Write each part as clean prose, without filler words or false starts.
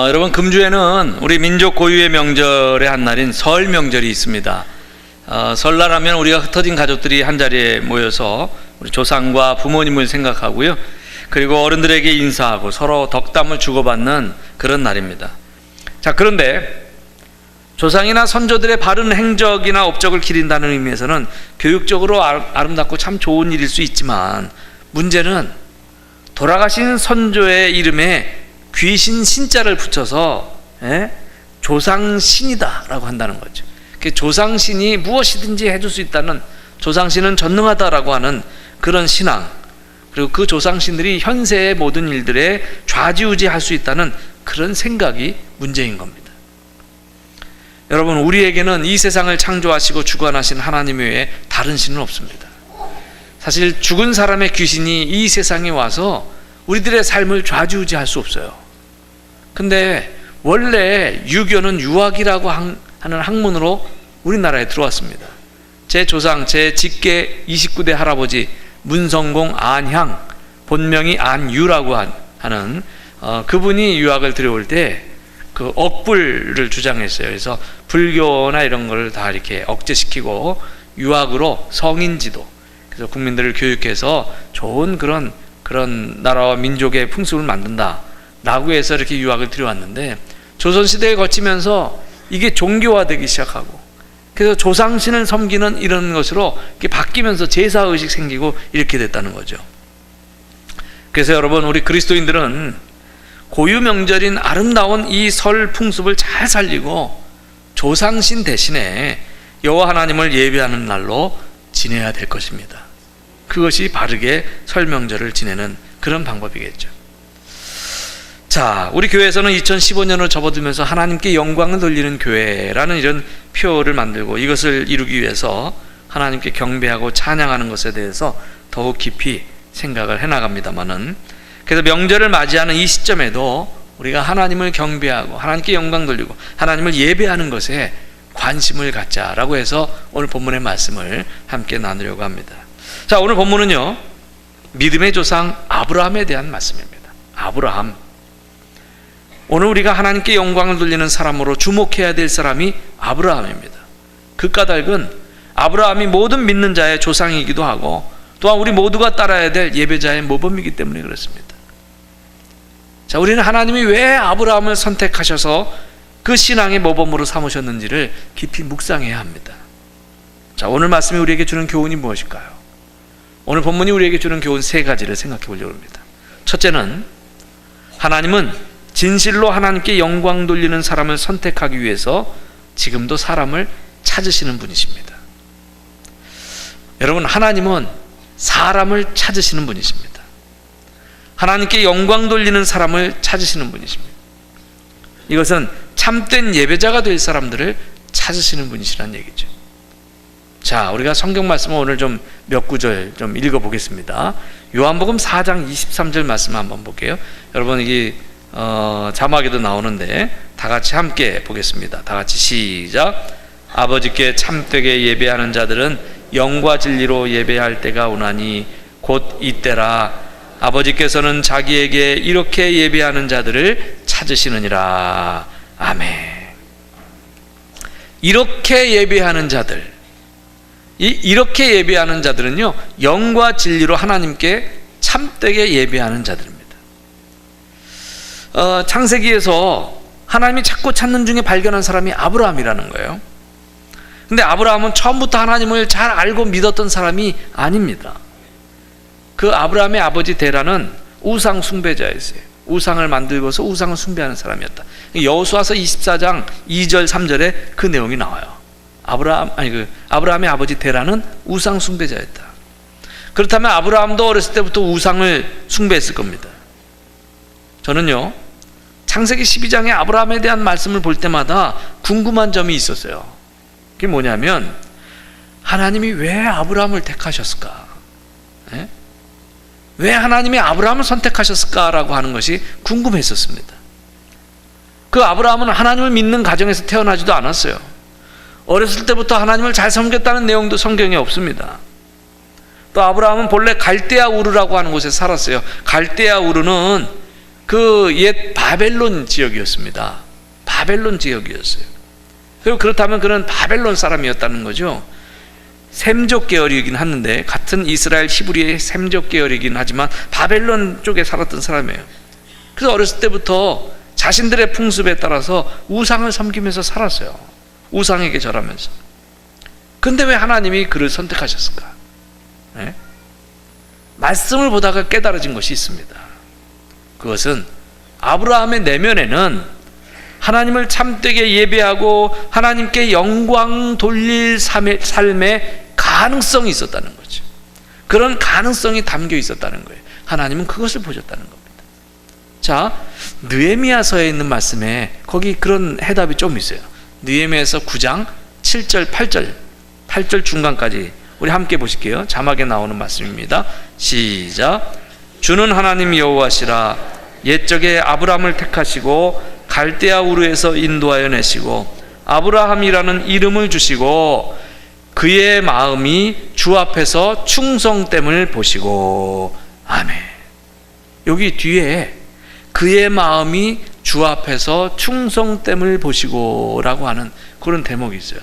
여러분, 금주에는 우리 민족 고유의 명절의 한 날인 설 명절이 있습니다. 설날 하면 우리가 흩어진 가족들이 한자리에 모여서 우리 조상과 부모님을 생각하고요, 그리고 어른들에게 인사하고 서로 덕담을 주고받는 그런 날입니다. 자, 그런데 조상이나 선조들의 바른 행적이나 업적을 기린다는 의미에서는 교육적으로 아름답고 참 좋은 일일 수 있지만, 문제는 돌아가신 선조의 이름에 귀신 신자를 붙여서 조상신이다 라고 한다는 거죠. 조상신이 무엇이든지 해줄 수 있다는, 조상신은 전능하다라고 하는 그런 신앙, 그리고 그 조상신들이 현세의 모든 일들에 좌지우지할 수 있다는 그런 생각이 문제인 겁니다. 여러분, 우리에게는 이 세상을 창조하시고 주관하신 하나님 외에 다른 신은 없습니다. 사실 죽은 사람의 귀신이 이 세상에 와서 우리들의 삶을 좌지우지할 수 없어요. 근데 원래 유교는 유학이라고 하는 학문으로 우리나라에 들어왔습니다. 제 조상, 제 직계 29대 할아버지 문성공 안향, 본명이 안유라고 하는 그분이 유학을 들여올 때 그 억불을 주장했어요. 그래서 불교나 이런 걸 다 이렇게 억제시키고 유학으로 성인지도, 그래서 국민들을 교육해서 좋은 그런 나라와 민족의 풍습을 만든다 라고 해서 이렇게 유학을 들여왔는데, 조선시대에 거치면서 이게 종교화되기 시작하고, 그래서 조상신을 섬기는 이런 것으로 이렇게 바뀌면서 제사의식 생기고 이렇게 됐다는 거죠. 그래서 여러분, 우리 그리스도인들은 고유 명절인 아름다운 이 설 풍습을 잘 살리고 조상신 대신에 여호와 하나님을 예배하는 날로 지내야 될 것입니다. 그것이 바르게 설 명절을 지내는 그런 방법이겠죠. 자, 우리 교회에서는 2015년을 접어들면서 하나님께 영광을 돌리는 교회라는 이런 표를 만들고, 이것을 이루기 위해서 하나님께 경배하고 찬양하는 것에 대해서 더욱 깊이 생각을 해나갑니다마는, 그래서 명절을 맞이하는 이 시점에도 우리가 하나님을 경배하고 하나님께 영광 돌리고 하나님을 예배하는 것에 관심을 갖자라고 해서 오늘 본문의 말씀을 함께 나누려고 합니다. 자, 오늘 본문은요, 믿음의 조상 아브라함에 대한 말씀입니다. 아브라함, 오늘 우리가 하나님께 영광을 돌리는 사람으로 주목해야 될 사람이 아브라함입니다. 그 까닭은 아브라함이 모든 믿는 자의 조상이기도 하고, 또한 우리 모두가 따라야 될 예배자의 모범이기 때문에 그렇습니다. 자, 우리는 하나님이 왜 아브라함을 선택하셔서 그 신앙의 모범으로 삼으셨는지를 깊이 묵상해야 합니다. 자, 오늘 말씀이 우리에게 주는 교훈이 무엇일까요? 오늘 본문이 우리에게 주는 교훈 세 가지를 생각해 보려고 합니다. 첫째는, 하나님은 진실로 하나님께 영광 돌리는 사람을 선택하기 위해서 지금도 사람을 찾으시는 분이십니다. 여러분, 하나님은 사람을 찾으시는 분이십니다. 하나님께 영광 돌리는 사람을 찾으시는 분이십니다. 이것은 참된 예배자가 될 사람들을 찾으시는 분이시라는 얘기죠. 자, 우리가 성경 말씀을 오늘 좀 몇 구절 좀 읽어보겠습니다. 요한복음 4장 23절 말씀 한번 볼게요. 여러분, 이게 자막에도 나오는데 다 같이 함께 보겠습니다. 다 같이 시작. 아버지께 참되게 예배하는 자들은 영과 진리로 예배할 때가 오나니 곧 이때라. 아버지께서는 자기에게 이렇게 예배하는 자들을 찾으시느니라. 아멘. 이렇게 예배하는 자들, 이렇게 예배하는 자들은요, 영과 진리로 하나님께 참되게 예배하는 자들입니다. 창세기에서 하나님이 찾고 찾는 중에 발견한 사람이 아브라함이라는 거예요. 근데 아브라함은 처음부터 하나님을 잘 알고 믿었던 사람이 아닙니다. 그 아브라함의 아버지 데라는 우상 숭배자였어요. 우상을 만들고서 우상을 숭배하는 사람이었다. 여호수아서 24장 2절 3절에 그 내용이 나와요. 아브라함의 아버지 데라는 우상 숭배자였다. 그렇다면 아브라함도 어렸을 때부터 우상을 숭배했을 겁니다. 저는요, 창세기 12장에 아브라함에 대한 말씀을 볼 때마다 궁금한 점이 있었어요. 그게 뭐냐면, 하나님이 왜 아브라함을 택하셨을까? 왜 하나님이 아브라함을 선택하셨을까라고 하는 것이 궁금했었습니다. 그 아브라함은 하나님을 믿는 가정에서 태어나지도 않았어요. 어렸을 때부터 하나님을 잘 섬겼다는 내용도 성경에 없습니다. 또 아브라함은 본래 갈대아 우르라고 하는 곳에 살았어요. 갈대아 우르는 그 옛 바벨론 지역이었습니다. 바벨론 지역이었어요. 그리고 그렇다면 그는 바벨론 사람이었다는 거죠. 셈족 계열이긴 하는데, 같은 이스라엘 히브리의 셈족 계열이긴 하지만 바벨론 쪽에 살았던 사람이에요. 그래서 어렸을 때부터 자신들의 풍습에 따라서 우상을 섬기면서 살았어요. 우상에게 절하면서. 근데 왜 하나님이 그를 선택하셨을까? 네? 말씀을 보다가 깨달아진 것이 있습니다. 그것은 아브라함의 내면에는 하나님을 참되게 예배하고 하나님께 영광 돌릴 삶의 가능성이 있었다는 거죠. 그런 가능성이 담겨 있었다는 거예요. 하나님은 그것을 보셨다는 겁니다. 자, 느헤미야서에 있는 말씀에 거기 그런 해답이 좀 있어요. 느헤미야서 9장 7절 8절 중간까지 우리 함께 보실게요. 자막에 나오는 말씀입니다. 시작. 주는 하나님 여호와시라. 옛적에 아브라함을 택하시고 갈대아 우르에서 인도하여 내시고 아브라함이라는 이름을 주시고 그의 마음이 주 앞에서 충성됨을 보시고. 아멘. 여기 뒤에 그의 마음이 주 앞에서 충성됨을 보시고 라고 하는 그런 대목이 있어요.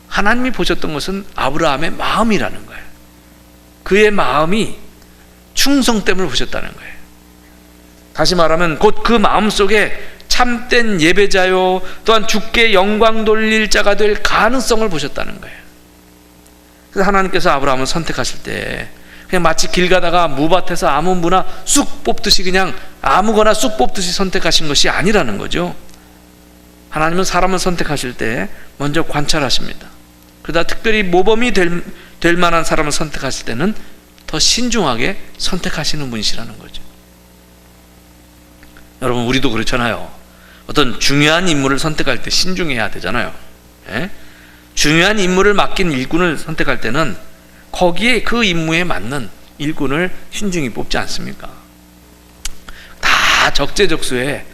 하나님이 보셨던 것은 아브라함의 마음이라는 거예요. 그의 마음이 충성됨을 보셨다는 거예요. 다시 말하면 곧 그 마음 속에 참된 예배자요 또한 주께 영광 돌릴 자가 될 가능성을 보셨다는 거예요. 그래서 하나님께서 아브라함을 선택하실 때 그냥 마치 길 가다가 무밭에서 아무 무나 쑥 뽑듯이 그냥 아무거나 쑥 뽑듯이 선택하신 것이 아니라는 거죠. 하나님은 사람을 선택하실 때 먼저 관찰하십니다. 그러다 특별히 모범이 될 만한 사람을 선택하실 때는 더 신중하게 선택하시는 분이시라는 거죠. 여러분, 우리도 그렇잖아요. 어떤 중요한 인물을 선택할 때 신중해야 되잖아요. 예? 중요한 인물을 맡긴 일꾼을 선택할 때는 거기에 그 임무에 맞는 일꾼을 신중히 뽑지 않습니까? 다 적재적소에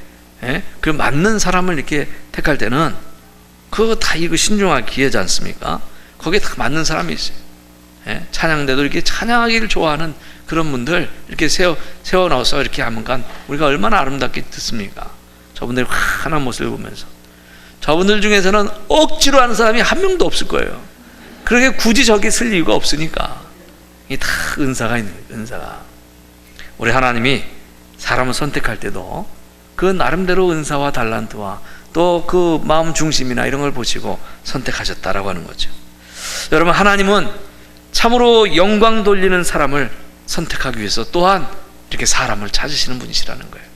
그 맞는 사람을 이렇게 택할 때는 그거 다 이거 신중하게 기하지 않습니까? 거기에 다 맞는 사람이 있어요. 찬양대도 이렇게 찬양하기를 좋아하는 그런 분들 이렇게 세워 넣어서 이렇게 하면 우리가 얼마나 아름답게 듣습니까? 저분들이 환한 모습을 보면서 저분들 중에서는 억지로 하는 사람이 한 명도 없을 거예요. 그렇게 굳이 저기 쓸 이유가 없으니까. 이게 다 은사가 있는 거예요. 은사가. 우리 하나님이 사람을 선택할 때도 그 나름대로 은사와 달란트와 또 그 마음 중심이나 이런 걸 보시고 선택하셨다라고 하는 거죠. 여러분, 하나님은 참으로 영광 돌리는 사람을 선택하기 위해서 또한 이렇게 사람을 찾으시는 분이시라는 거예요.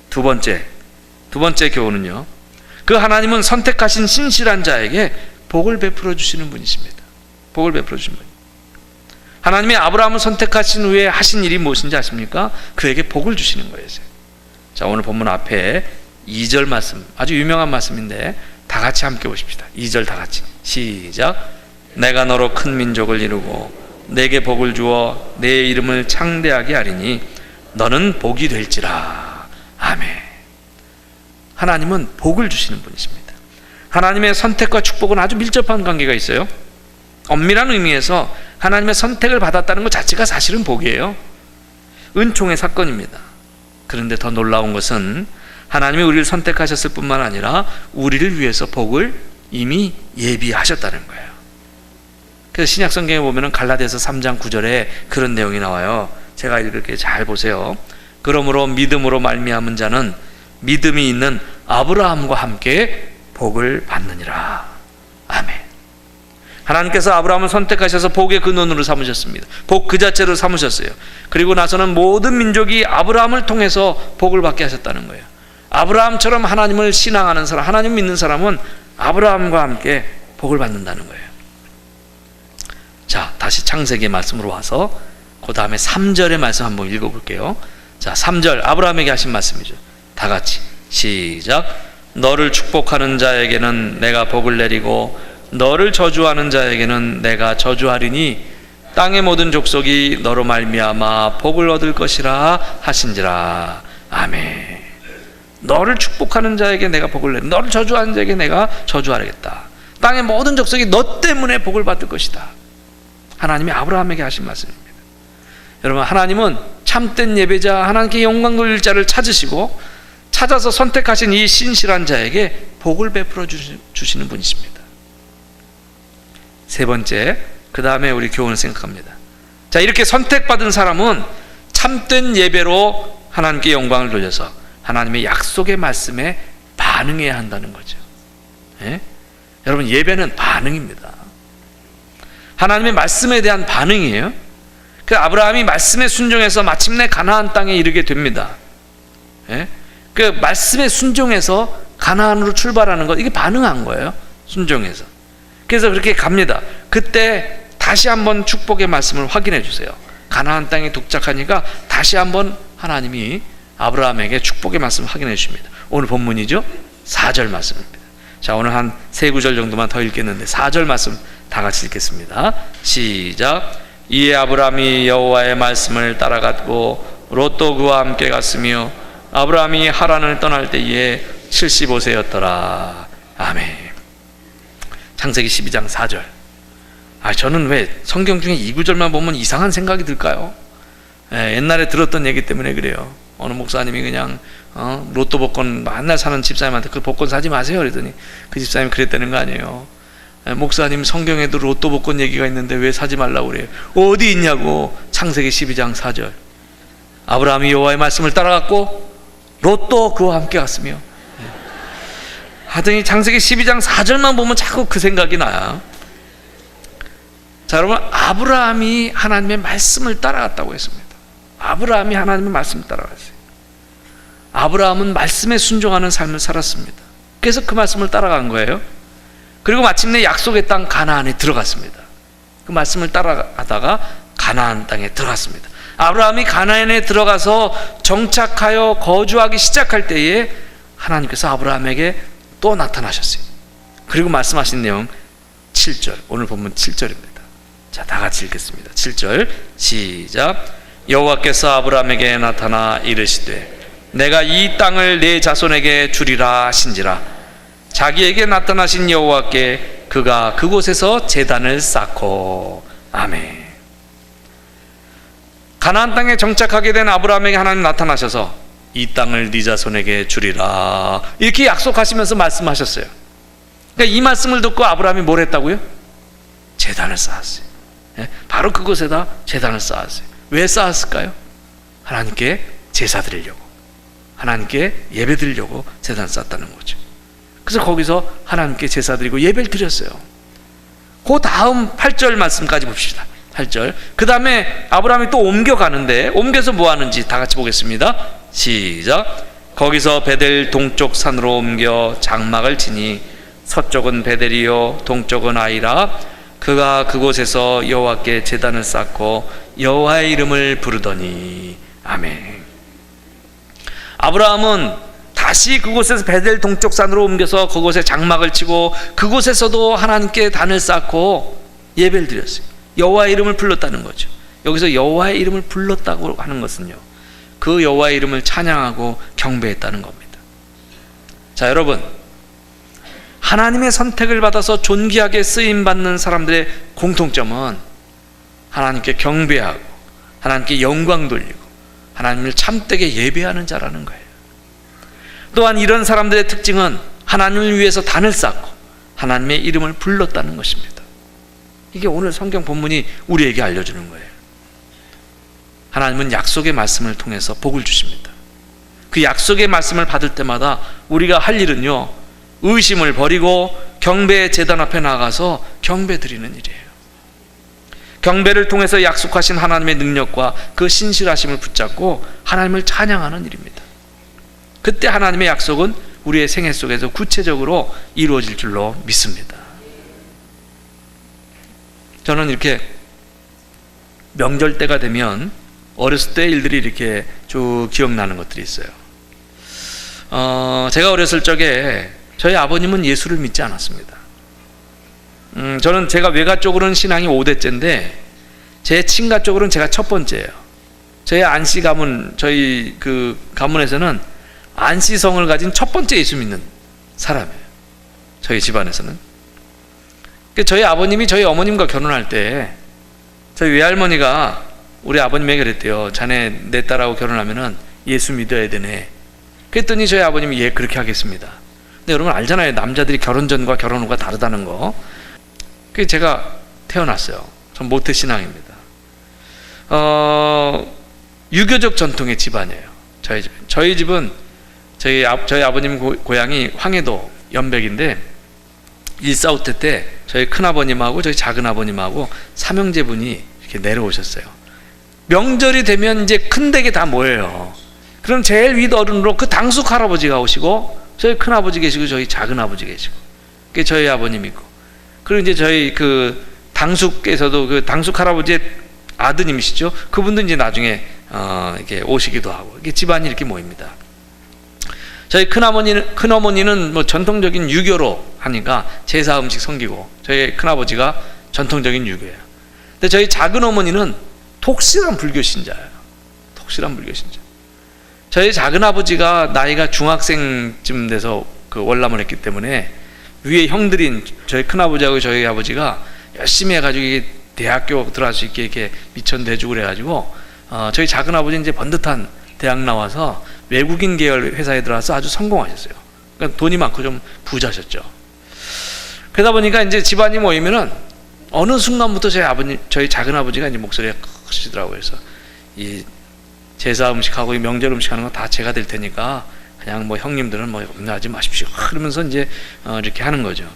두 번째 교훈은요, 그 하나님은 선택하신 신실한 자에게 복을 베풀어 주시는 분이십니다. 복을 베풀어 주시는 분. 하나님이 아브라함을 선택하신 후에 하신 일이 무엇인지 아십니까? 그에게 복을 주시는 거예요. 자, 오늘 본문 앞에 2절 말씀, 아주 유명한 말씀인데 다 같이 함께 보십시다. 2절 다 같이 시작. 내가 너로 큰 민족을 이루고 내게 복을 주어 내 이름을 창대하게 하리니 너는 복이 될지라. 아멘. 하나님은 복을 주시는 분이십니다. 하나님의 선택과 축복은 아주 밀접한 관계가 있어요. 엄밀한 의미에서 하나님의 선택을 받았다는 것 자체가 사실은 복이에요. 은총의 사건입니다. 그런데 더 놀라운 것은 하나님이 우리를 선택하셨을 뿐만 아니라 우리를 위해서 복을 이미 예비하셨다는 거예요. 그래서 신약 성경에 보면 갈라디아서 3장 9절에 그런 내용이 나와요. 제가 읽을게요. 잘 보세요. 그러므로 믿음으로 말미암은 자는 믿음이 있는 아브라함과 함께 복을 받느니라. 아멘. 하나님께서 아브라함을 선택하셔서 복의 근원으로 삼으셨습니다. 복 그 자체로 삼으셨어요. 그리고 나서는 모든 민족이 아브라함을 통해서 복을 받게 하셨다는 거예요. 아브라함처럼 하나님을 신앙하는 사람, 하나님 믿는 사람은 아브라함과 함께 복을 받는다는 거예요. 자, 다시 창세기 말씀으로 와서 그 다음에 3절의 말씀 한번 읽어볼게요. 자, 3절 아브라함에게 하신 말씀이죠. 다 같이 시작. 너를 축복하는 자에게는 내가 복을 내리고 너를 저주하는 자에게는 내가 저주하리니 땅의 모든 족속이 너로 말미암아 복을 얻을 것이라 하신지라. 아멘. 너를 축복하는 자에게 내가 복을 내리고 너를 저주하는 자에게 내가 저주하겠다. 땅의 모든 족속이 너 때문에 복을 받을 것이다. 하나님이 아브라함에게 하신 말씀입니다. 여러분, 하나님은 참된 예배자, 하나님께 영광 돌릴 자를 찾으시고 찾아서 선택하신 이 신실한 자에게 복을 베풀어 주시는 분이십니다. 세 번째, 그 다음에 우리 교훈을 생각합니다. 자, 이렇게 선택받은 사람은 참된 예배로 하나님께 영광을 돌려서 하나님의 약속의 말씀에 반응해야 한다는 거죠. 예? 여러분, 예배는 반응입니다. 하나님의 말씀에 대한 반응이에요. 그 아브라함이 말씀에 순종해서 마침내 가나안 땅에 이르게 됩니다. 예? 그 말씀에 순종해서 가나안으로 출발하는 것, 이게 반응한 거예요. 순종해서. 그래서 그렇게 갑니다. 그때 다시 한번 축복의 말씀을 확인해 주세요. 가나안 땅에 도착하니까 다시 한번 하나님이 아브라함에게 축복의 말씀을 확인해 주십니다. 오늘 본문이죠. 4절 말씀입니다. 자, 오늘 한 3구절 정도만 더 읽겠는데 4절 말씀 다 같이 읽겠습니다. 시작. 이에 아브라함이 여호와의 말씀을 따라갔고 롯도 그와 함께 갔으며 아브라함이 하란을 떠날 때에 75세였더라. 아멘. 창세기 12장 4절. 저는 왜 성경 중에 이 구절만 보면 이상한 생각이 들까요? 옛날에 들었던 얘기 때문에 그래요. 어느 목사님이 그냥 로또 복권 맨날 사는 집사님한테 그 복권 사지 마세요 그랬더니 그 집사님이 그랬다는 거 아니에요. 목사님, 성경에도 로또 복권 얘기가 있는데 왜 사지 말라고 그래요? 어디 있냐고. 창세기 12장 4절. 아브라함이 여호와의 말씀을 따라갔고 롯도 그와 함께 갔으며. 하더니 창세기 12장 4절만 보면 자꾸 그 생각이 나요. 자, 여러분, 아브라함이 하나님의 말씀을 따라갔다고 했습니다. 아브라함이 하나님의 말씀을 따라갔어요. 아브라함은 말씀에 순종하는 삶을 살았습니다. 그래서 그 말씀을 따라간 거예요. 그리고 마침내 약속의 땅 가나안에 들어갔습니다. 그 말씀을 따라가다가 가나안 땅에 들어갔습니다. 아브라함이 가나안에 들어가서 정착하여 거주하기 시작할 때에 하나님께서 아브라함에게 또 나타나셨어요. 그리고 말씀하신 내용 7절, 오늘 본문 7절입니다. 자, 다 같이 읽겠습니다. 7절 시작. 여호와께서 아브라함에게 나타나 이르시되 내가 이 땅을 내 자손에게 주리라 하신지라. 자기에게 나타나신 여호와께 그가 그곳에서 제단을 쌓고. 아멘. 가나안 땅에 정착하게 된 아브라함에게 하나님 나타나셔서 이 땅을 네 자손에게 주리라 이렇게 약속하시면서 말씀하셨어요. 그러니까 이 말씀을 듣고 아브라함이 뭘 했다고요? 제단을 쌓았어요. 바로 그곳에다 제단을 쌓았어요. 왜 쌓았을까요? 하나님께 제사 드리려고, 하나님께 예배 드리려고 제단을 쌓았다는 거죠. 그래서 거기서 하나님께 제사 드리고 예배를 드렸어요. 그 다음 8절 말씀까지 봅시다. 8절. 그 다음에 아브라함이 또 옮겨가는데, 옮겨서 뭐 하는지 다 같이 보겠습니다. 시작. 거기서 베델 동쪽 산으로 옮겨 장막을 치니 서쪽은 베델이요 동쪽은 아이라. 그가 그곳에서 여호와께 제단을 쌓고 여호와의 이름을 부르더니. 아멘. 아브라함은 다시 그곳에서 베델 동쪽 산으로 옮겨서 그곳에 장막을 치고 그곳에서도 하나님께 단을 쌓고 예배를 드렸어요. 여호와의 이름을 불렀다는 거죠. 여기서 여호와의 이름을 불렀다고 하는 것은요, 그 여호와의 이름을 찬양하고 경배했다는 겁니다. 자, 여러분, 하나님의 선택을 받아서 존귀하게 쓰임받는 사람들의 공통점은 하나님께 경배하고 하나님께 영광 돌리고 하나님을 참되게 예배하는 자라는 거예요. 또한 이런 사람들의 특징은 하나님을 위해서 단을 쌓고 하나님의 이름을 불렀다는 것입니다. 이게 오늘 성경 본문이 우리에게 알려주는 거예요. 하나님은 약속의 말씀을 통해서 복을 주십니다. 그 약속의 말씀을 받을 때마다 우리가 할 일은요, 의심을 버리고 경배의 제단 앞에 나가서 경배 드리는 일이에요. 경배를 통해서 약속하신 하나님의 능력과 그 신실하심을 붙잡고 하나님을 찬양하는 일입니다. 그때 하나님의 약속은 우리의 생애 속에서 구체적으로 이루어질 줄로 믿습니다. 저는 이렇게 명절 때가 되면 어렸을 때 일들이 이렇게 쭉 기억나는 것들이 있어요. 제가 어렸을 적에 저희 아버님은 예수를 믿지 않았습니다. 저는 제가 외가 쪽으로는 신앙이 5대째인데 제 친가 쪽으로는 제가 첫 번째예요. 저희 안씨 가문, 저희 그 가문에서는 안씨성을 가진 첫 번째 예수 믿는 사람이에요. 저희 집안에서는. 저희 아버님이 저희 어머님과 결혼할 때 저희 외할머니가 우리 아버님에게 그랬대요. 자네 내 딸하고 결혼하면은 예수 믿어야 되네. 그랬더니 저희 아버님이 예, 그렇게 하겠습니다. 근데 여러분 알잖아요. 남자들이 결혼 전과 결혼 후가 다르다는 거. 그래서 제가 태어났어요. 전 모태신앙입니다. 유교적 전통의 집안이에요. 저희 집은 저희 아버님 고향이 황해도 연백인데 일사후퇴 때 저희 큰아버님하고 저희 작은아버님하고 삼형제분이 이렇게 내려오셨어요. 명절이 되면 이제 큰 댁에 다 모여요. 그럼 제일 윗어른으로 그 당숙 할아버지가 오시고 저희 큰아버지 계시고 저희 작은아버지 계시고 그게 저희 아버님 있고 그리고 이제 저희 그 당숙께서도 그 당숙 할아버지의 아드님이시죠. 그분도 이제 나중에 이렇게 오시기도 하고 이게 집안이 이렇게 모입니다. 저희 큰어머니는 뭐 전통적인 유교로 하니까 제사 음식 섬기고 저희 큰아버지가 전통적인 유교예요. 근데 저희 작은어머니는 독실한 불교 신자예요. 독실한 불교 신자. 저희 작은아버지가 나이가 중학생쯤 돼서 그 월남을 했기 때문에 위에 형들인 저희 큰아버지하고 저희 아버지가 열심히 해가지고 대학교 들어갈 수 있게 이렇게 미천도 해주고 그래가지고 저희 작은아버지는 이제 번듯한 대학 나와서 외국인 계열 회사에 들어와서 아주 성공하셨어요. 그러니까 돈이 많고 좀 부자셨죠. 그러다 보니까 이제 집안이 모이면은 어느 순간부터 저희 작은아버지가 이제 목소리가 크시더라고요. 그래서 이 제사 음식하고 이 명절 음식하는 거 다 제가 될 테니까 그냥 뭐 형님들은 뭐 염려하지 마십시오. 그러면서 이제 이렇게 하는 거죠.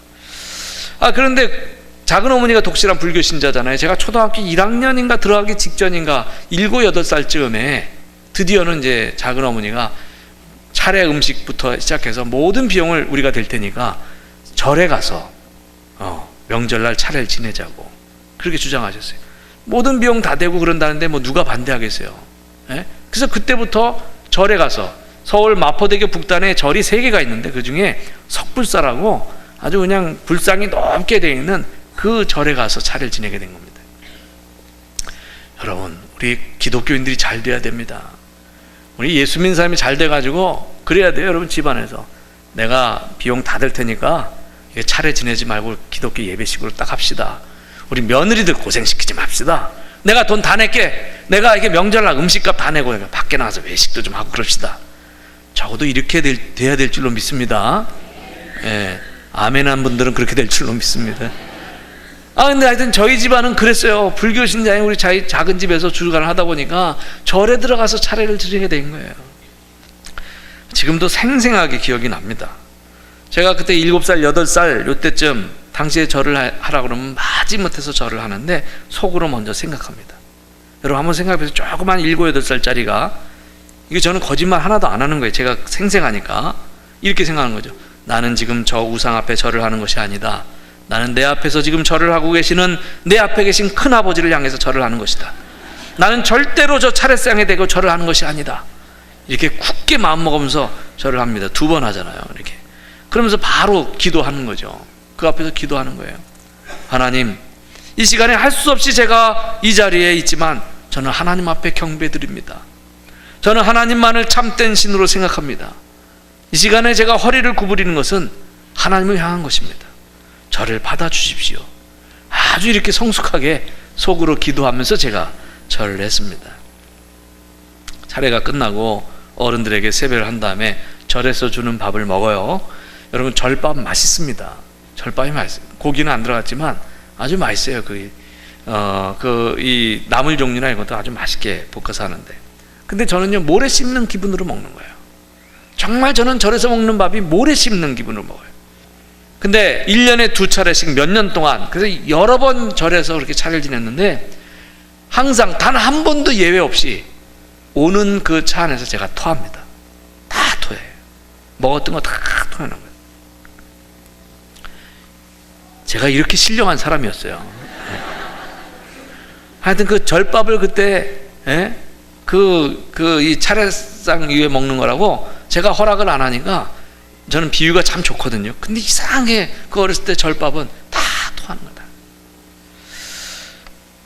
그런데 작은 어머니가 독실한 불교 신자잖아요. 제가 초등학교 1학년인가 들어가기 직전인가 7, 8살쯤에 드디어는 이제 작은 어머니가 차례 음식부터 시작해서 모든 비용을 우리가 될 테니까 절에 가서 명절날 차례를 지내자고 그렇게 주장하셨어요. 모든 비용 다 되고 그런다는데 뭐 누가 반대하겠어요. 예? 그래서 그때부터 절에 가서 서울 마포대교 북단에 절이 3개가 있는데 그 중에 석불사라고 아주 그냥 불상이 높게 되어 있는 그 절에 가서 차례를 지내게 된 겁니다. 여러분, 우리 기독교인들이 잘 돼야 됩니다. 우리 예수 믿는 사람이 잘 돼가지고 그래야 돼요. 여러분, 집안에서 내가 비용 다 될 테니까 차례 지내지 말고 기독교 예배식으로 딱 합시다. 우리 며느리들 고생시키지 맙시다. 내가 돈 다 낼게. 내가 이게 명절날 음식값 다 내고 밖에 나가서 외식도 좀 하고 그럽시다. 적어도 이렇게 돼야 될 줄로 믿습니다. 예, 아멘한 분들은 그렇게 될 줄로 믿습니다. 근데 하여튼 저희 집안은 그랬어요. 불교 신자인 우리 작은 집에서 주간을 하다 보니까 절에 들어가서 차례를 드리게 된 거예요. 지금도 생생하게 기억이 납니다. 제가 그때 7살, 8살 요때쯤 당시에 절을 하라 그러면 마지못해서 절을 하는데 속으로 먼저 생각합니다. 여러분 한번 생각해보세요. 조그만 7, 8살짜리가 이게 저는 거짓말 하나도 안 하는 거예요. 제가 생생하니까 이렇게 생각하는 거죠. 나는 지금 저 우상 앞에 절을 하는 것이 아니다. 나는 내 앞에서 지금 절을 하고 계시는 내 앞에 계신 큰아버지를 향해서 절을 하는 것이다. 나는 절대로 저 차례상에 대고 절을 하는 것이 아니다. 이렇게 굳게 마음먹으면서 절을 합니다. 2번 하잖아요. 이렇게 그러면서 바로 기도하는 거죠. 그 앞에서 기도하는 거예요. 하나님, 이 시간에 할 수 없이 제가 이 자리에 있지만 저는 하나님 앞에 경배드립니다. 저는 하나님만을 참된 신으로 생각합니다. 이 시간에 제가 허리를 구부리는 것은 하나님을 향한 것입니다. 저를 받아주십시오. 아주 이렇게 성숙하게 속으로 기도하면서 제가 절을 했습니다. 차례가 끝나고 어른들에게 세배를 한 다음에 절에서 주는 밥을 먹어요. 여러분, 절밥 맛있습니다. 절밥이 맛있어요. 고기는 안 들어갔지만 아주 맛있어요. 이 나물 종류나 이것도 아주 맛있게 볶아서 하는데, 근데 저는요 모래 씹는 기분으로 먹는 거예요. 정말 저는 절에서 먹는 밥이 모래 씹는 기분으로 먹어요. 근데 1년에 2차례씩 몇 년 동안, 그래서 여러 번 절에서 그렇게 차례를 지냈는데 항상 단 한 번도 예외 없이 오는 그 차 안에서 제가 토합니다. 다 토해요. 먹었던 거 다 토하는 거예요. 제가 이렇게 신령한 사람이었어요. 하여튼 그 절밥을 그때 이 차례상 위에 먹는 거라고 제가 허락을 안 하니까 저는 비유가 참 좋거든요. 근데 이상하게 그 어렸을 때 절밥은 다 토하는 거다.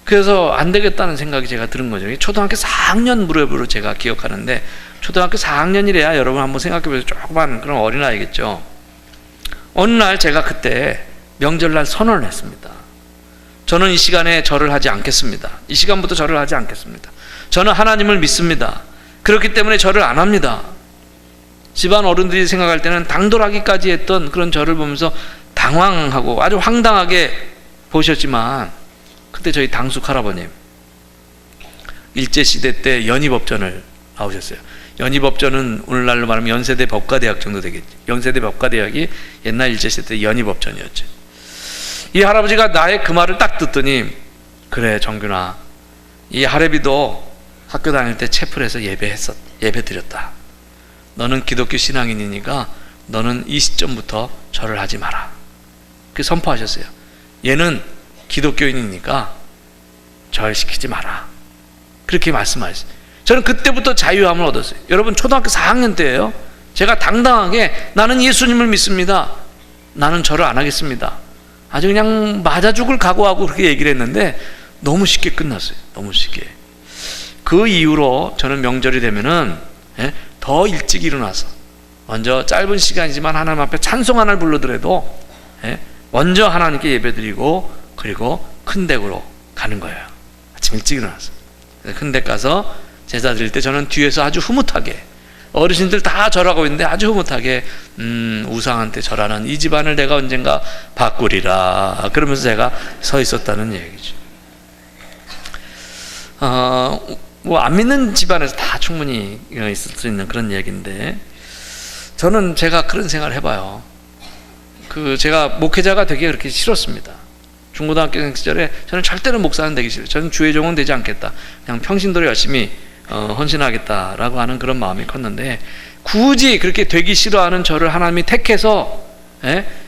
그래서 안 되겠다는 생각이 제가 들은 거죠. 초등학교 4학년 무렵으로 제가 기억하는데, 초등학교 4학년이래야 여러분 한번 생각해보세요. 조그만 그런 어린아이겠죠. 어느 날 제가 그때 명절날 선언을 했습니다. 저는 이 시간에 절을 하지 않겠습니다. 이 시간부터 절을 하지 않겠습니다. 저는 하나님을 믿습니다. 그렇기 때문에 절을 안 합니다. 집안 어른들이 생각할 때는 당돌하기까지 했던 그런 절을 보면서 당황하고 아주 황당하게 보셨지만, 그때 저희 당숙 할아버님 일제시대 때 연희법전을 나오셨어요. 연희법전은 오늘날로 말하면 연세대 법과대학 정도 되겠죠. 연세대 법과대학이 옛날 일제시대 때 연희법전이었죠. 이 할아버지가 나의 그 말을 딱 듣더니, 그래 정균아, 이 할애비도 학교 다닐 때 채플에서 예배 드렸다. 너는 기독교 신앙인이니까 너는 이 시점부터 절을 하지 마라. 그렇게 선포하셨어요. 얘는 기독교인이니까 절 시키지 마라. 그렇게 말씀하셨어요. 저는 그때부터 자유함을 얻었어요. 여러분, 초등학교 4학년 때예요. 제가 당당하게 나는 예수님을 믿습니다. 나는 절을 안 하겠습니다. 아주 그냥 맞아 죽을 각오하고 그렇게 얘기를 했는데 너무 쉽게 끝났어요. 너무 쉽게. 그 이후로 저는 명절이 되면은 더 일찍 일어나서 먼저 짧은 시간이지만 하나님 앞에 찬송 하나를 불러드려도 먼저 하나님께 예배드리고 그리고 큰 댁으로 가는 거예요. 아침 일찍 일어나서 큰 댁 가서 제사 드릴 때 저는 뒤에서 아주 흐뭇하게, 어르신들 다 절하고 있는데 아주 흐뭇하게 우상한테 절하는 이 집안을 내가 언젠가 바꾸리라 그러면서 제가 서 있었다는 얘기죠. 뭐 안 믿는 집안에서 다 충분히 있을 수 있는 그런 얘기인데, 저는 제가 그런 생각을 해봐요. 제가 목회자가 되기 그렇게 싫었습니다. 중고등학교 시절에 저는 절대로 목사는 되기 싫어요. 저는 주의 종은 되지 않겠다. 그냥 평신도로 열심히 헌신하겠다라고 하는 그런 마음이 컸는데, 굳이 그렇게 되기 싫어하는 저를 하나님이 택해서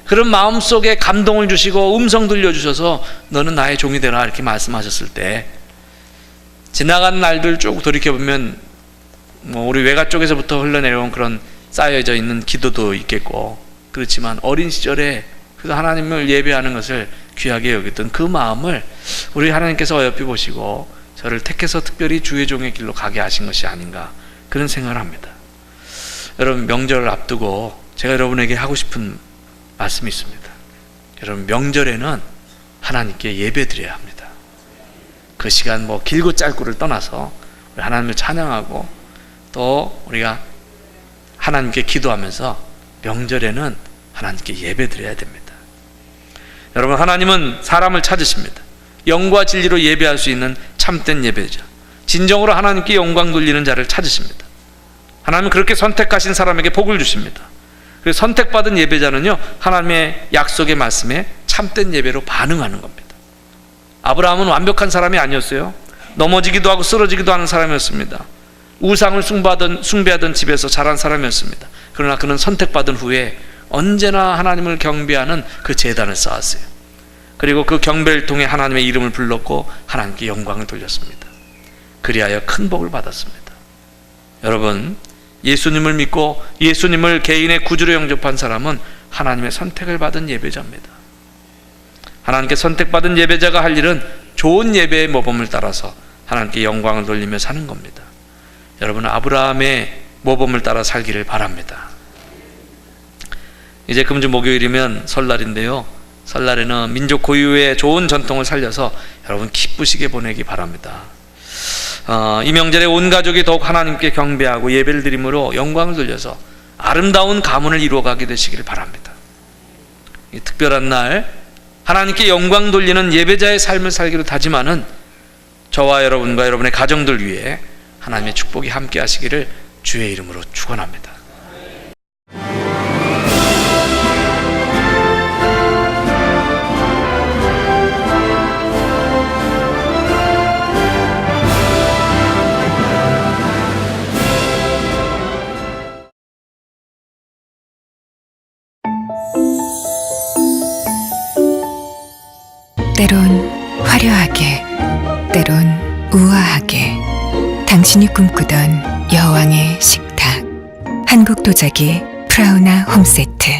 그런 마음속에 감동을 주시고 음성 들려주셔서 너는 나의 종이 되라 이렇게 말씀하셨을 때, 지나간 날들 쭉 돌이켜보면 뭐 우리 외가 쪽에서부터 흘러내려온 그런 쌓여져 있는 기도도 있겠고, 그렇지만 어린 시절에 그래서 하나님을 예배하는 것을 귀하게 여겼던 그 마음을 우리 하나님께서 어여삐 보시고 저를 택해서 특별히 주의 종의 길로 가게 하신 것이 아닌가, 그런 생각을 합니다. 여러분, 명절을 앞두고 제가 여러분에게 하고 싶은 말씀이 있습니다. 여러분, 명절에는 하나님께 예배 드려야 합니다. 그 시간 뭐 길고 짧고를 떠나서 우리 하나님을 찬양하고 또 우리가 하나님께 기도하면서 명절에는 하나님께 예배 드려야 됩니다. 여러분, 하나님은 사람을 찾으십니다. 영과 진리로 예배할 수 있는 참된 예배자, 진정으로 하나님께 영광 돌리는 자를 찾으십니다. 하나님은 그렇게 선택하신 사람에게 복을 주십니다. 그래서 선택받은 예배자는요, 하나님의 약속의 말씀에 참된 예배로 반응하는 겁니다. 아브라함은 완벽한 사람이 아니었어요. 넘어지기도 하고 쓰러지기도 하는 사람이었습니다. 우상을 숭배하던 집에서 자란 사람이었습니다. 그러나 그는 선택받은 후에 언제나 하나님을 경배하는 그 제단을 쌓았어요. 그리고 그 경배를 통해 하나님의 이름을 불렀고 하나님께 영광을 돌렸습니다. 그리하여 큰 복을 받았습니다. 여러분, 예수님을 믿고 예수님을 개인의 구주로 영접한 사람은 하나님의 선택을 받은 예배자입니다. 하나님께 선택받은 예배자가 할 일은 좋은 예배의 모범을 따라서 하나님께 영광을 돌리며 사는 겁니다. 여러분, 아브라함의 모범을 따라 살기를 바랍니다. 이제 금주 목요일이면 설날인데요, 설날에는 민족 고유의 좋은 전통을 살려서 여러분 기쁘시게 보내기 바랍니다. 이 명절에 온 가족이 더욱 하나님께 경배하고 예배를 드림으로 영광을 돌려서 아름다운 가문을 이루어가게 되시기를 바랍니다. 이 특별한 날 하나님께 영광 돌리는 예배자의 삶을 살기로 다짐하는 저와 여러분과 여러분의 가정들 위해 하나님의 축복이 함께 하시기를 주의 이름으로 축원합니다. 때론 화려하게, 때론 우아하게, 당신이 꿈꾸던 여왕의 식탁. 한국 도자기 프라우나 홈세트.